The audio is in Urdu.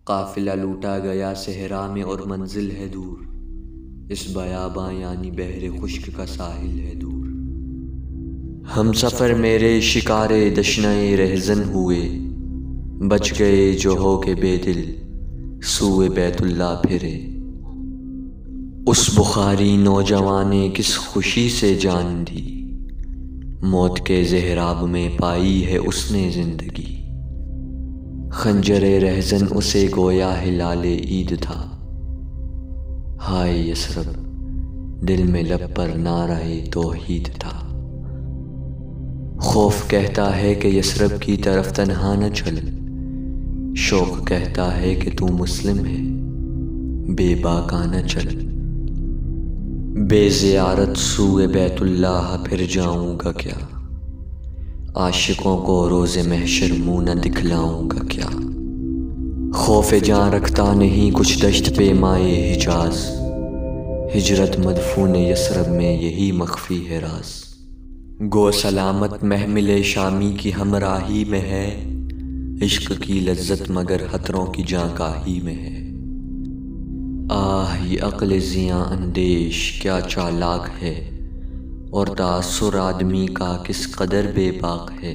قافلہ لوٹا گیا صحرا میں اور منزل ہے دور، اس بیاباں یعنی بحر خشک کا ساحل ہے دور۔ ہم سفر میرے شکار دشنۂ رہزن ہوئے، بچ گئے جو ہو کے بے دل سوئے بیت اللہ پھرے۔ اس بخاری نوجوان نے کس خوشی سے جان دی، موت کے زہراب میں پائی ہے اس نے زندگی۔ خنجر رہزن اسے گویا ہلال عید تھا، ہائے یثرب دل میں لب پر نعرہ توحید تھا۔ خوف کہتا ہے کہ یثرب کی طرف تنہا نہ چل، شوق کہتا ہے کہ تو مسلم ہے بے باکا نہ چل۔ بے زیارت سوئے بیت اللہ پھر جاؤں گا کیا، عاشقوں کو روز محشر منہ نہ دکھلاؤں گا کیا۔ خوف جاں رکھتا نہیں کچھ دشت پہ مائے حجاز، ہجرت مدفون یثرب میں یہی مخفی ہے راز۔ گو سلامت محمل شامی کی ہمراہی میں ہے، عشق کی لذت مگر خطروں کی جانکاہی میں ہے۔ آہ یہ عقل زیاں اندیش کیا چالاک ہے، اور تاثر آدمی کا کس قدر بے باک ہے۔